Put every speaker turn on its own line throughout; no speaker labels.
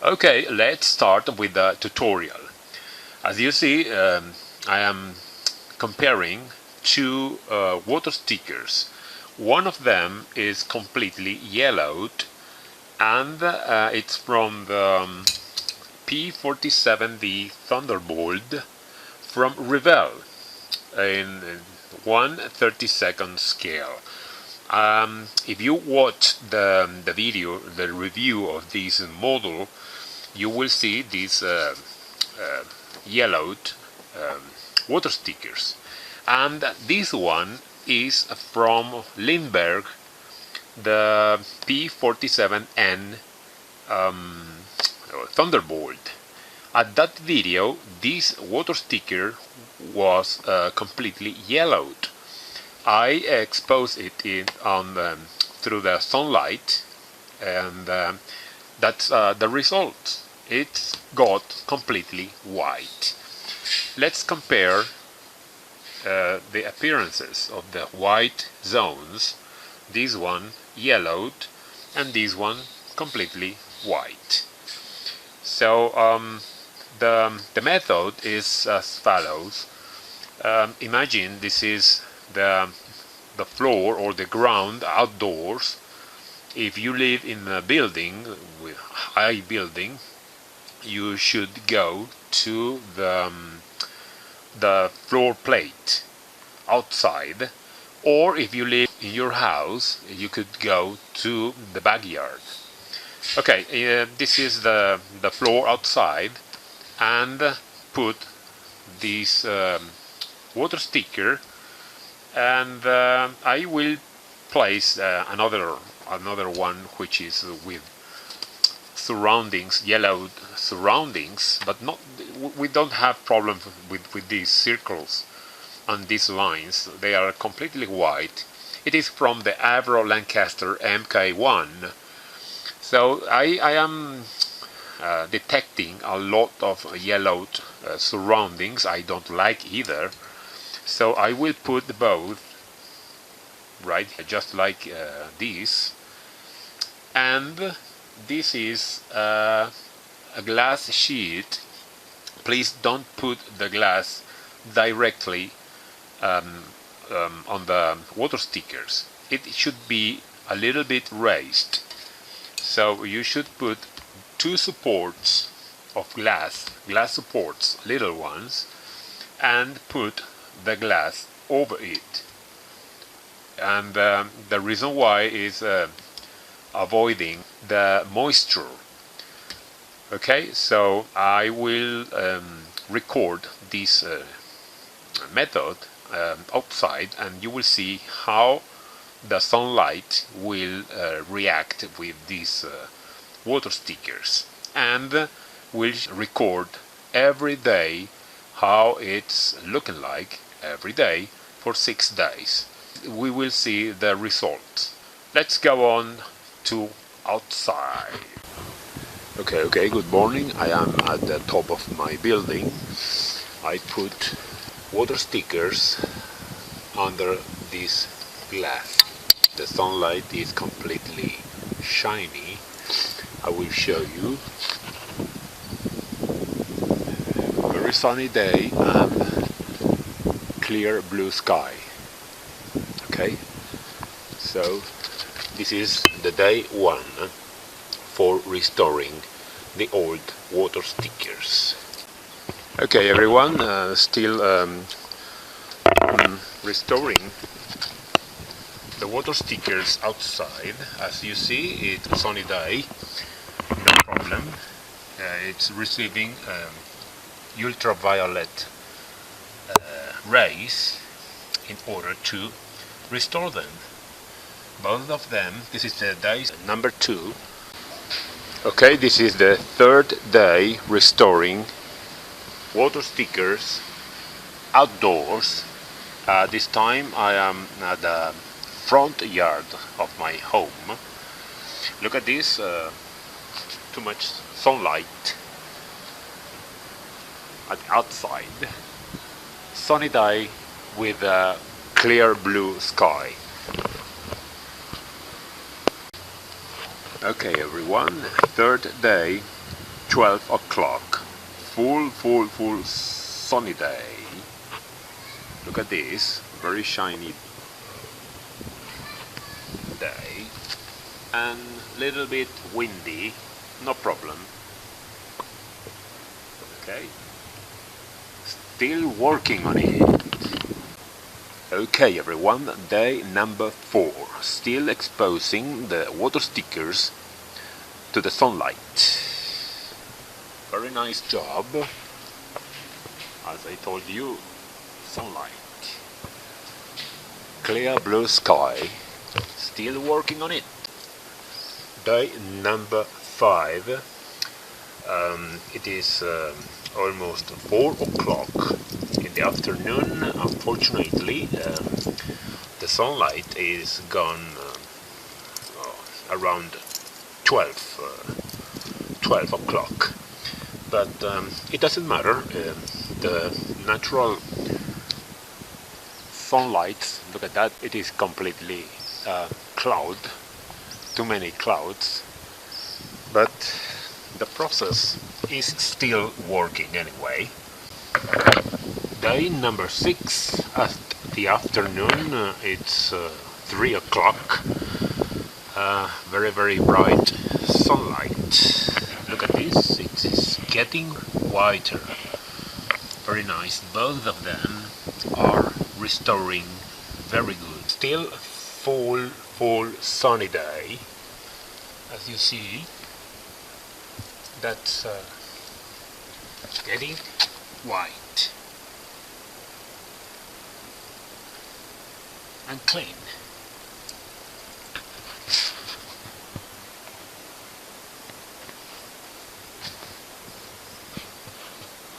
Okay, let's start with the tutorial. As you see, I am comparing two water stickers. One of them is completely yellowed, and it's from the P47V Thunderbolt from Revell in 1/32 scale. If you watch the video, the review of this model, you will see these yellowed water stickers, and this one is from Lindberg, the P47N Thunderbolt. At that video, this water sticker was completely yellowed. I exposed it through the sunlight, and that's the result. It got completely white. Let's compare the appearances of the white zones. This one yellowed and this one completely white. So the method is as follows. Imagine this is the floor or the ground outdoors. If you live in a building, with high building, you should go to the floor plate outside, or if you live in your house, you could go to the backyard. Okay, this is the floor outside, and put this water sticker, and I will place another one which is with surroundings, yellowed surroundings, but not, we don't have problem with these circles and these lines. They are completely white. It is from the Avro Lancaster Mk1. So I am detecting a lot of yellowed surroundings. I don't like either, so I will put both right, just like this. And this is a glass sheet. Please don't put the glass directly on the water stickers. It should be a little bit raised. So you should put two supports of glass supports, little ones, and put the glass over it. And the reason why is avoiding the moisture. Okay, so I will record this method outside, and you will see how the sunlight will react with these water stickers, and will record every day how it's looking like every day for 6 days. We will see the results. Let's go on to outside. Okay, good morning. I am at the top of my building. I put water stickers under this glass. The sunlight is completely shiny. I will show you. Very sunny day and clear blue sky. Okay, so this is the day 1 for restoring the old water stickers. Okay, everyone, still restoring the water stickers outside. As you see, it's a sunny day, no problem. It's receiving ultraviolet rays in order to restore them. Both of them. This is the day number 2. Okay, this is the 3rd day restoring water stickers outdoors. This time I am at the front yard of my home. Look at this, too much sunlight outside. Sunny day with a clear blue sky. Okay, everyone, 3rd day 12 o'clock, full sunny day. Look at this, very shiny day, and little bit windy, no problem. Okay, still working on it. Okay everyone, day number 4, still exposing the water stickers to the sunlight. Very nice job. As I told you, sunlight. Clear blue sky, still working on it. Day number 5. It is almost 4 o'clock in the afternoon. Unfortunately, the sunlight is gone around 12 o'clock. But it doesn't matter. The natural sunlight, look at that, it is completely cloud, too many clouds. But the process is still working anyway. Day number 6 at the afternoon, it's 3 o'clock. Very bright sunlight. Look at this, it is getting whiter. Very nice, both of them are restoring very good. Still full sunny day, as you see. That's getting white and clean.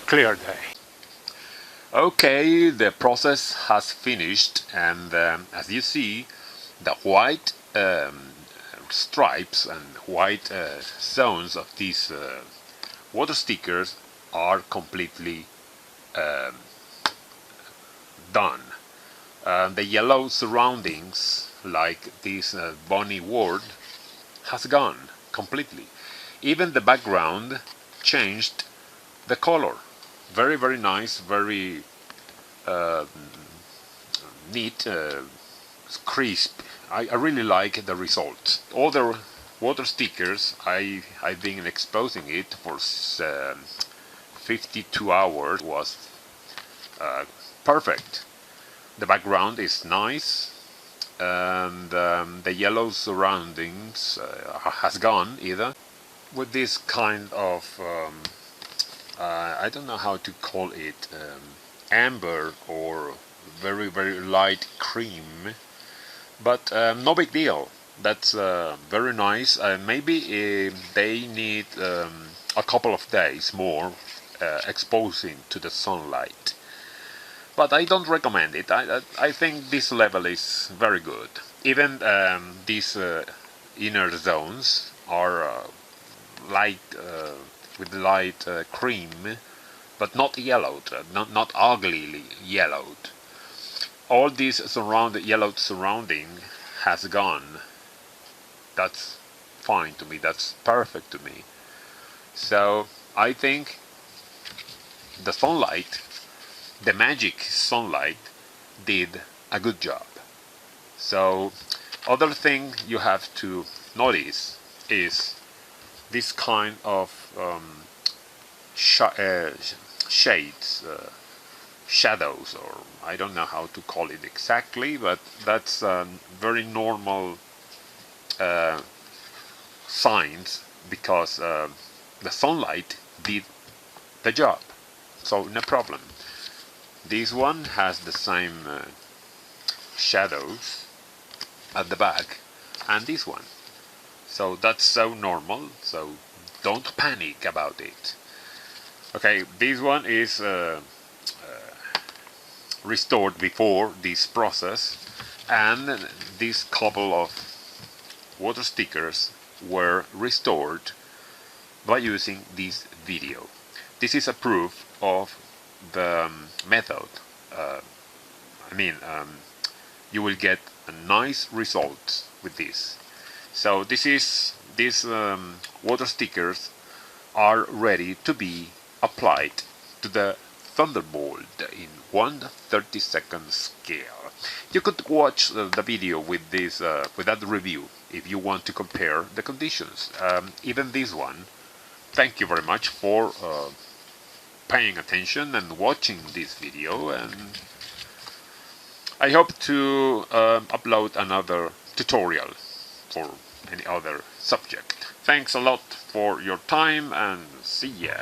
Clear day. Okay, the process has finished, and as you see, the white stripes and white zones of these water stickers are completely done. The yellow surroundings, like this bunny word, has gone completely. Even the background changed the color. Very nice, very neat, crisp. I really like the result. Other water stickers, I've been exposing it for 52 hours, was perfect. The background is nice, and the yellow surroundings has gone either. With this kind of I don't know how to call it, amber or very light cream, but no big deal. That's very nice. Maybe they need a couple of days more exposing to the sunlight, but I don't recommend it. I think this level is very good. Even these inner zones are light, with light cream, but not yellowed, not uglily yellowed. All this yellowed surrounding has gone. That's fine to me, that's perfect to me. So I think the sunlight, the magic sunlight, did a good job. So other thing you have to notice is this kind of shades, shadows, or I don't know how to call it exactly, but that's very normal signs, because the sunlight did the job, so no problem. This one has the same shadows at the back, and this one. So that's so normal, so don't panic about it. Okay, this one is restored before this process, and this couple of water stickers were restored by using this video. This is a proof of the method. You will get a nice result with this. So this water stickers are ready to be applied to the Thunderbolt in 1/32 scale. You could watch the video with this with that review if you want to compare the conditions. Even this one. Thank you very much for paying attention and watching this video, and I hope to upload another tutorial for any other subject. Thanks a lot for your time, and see ya!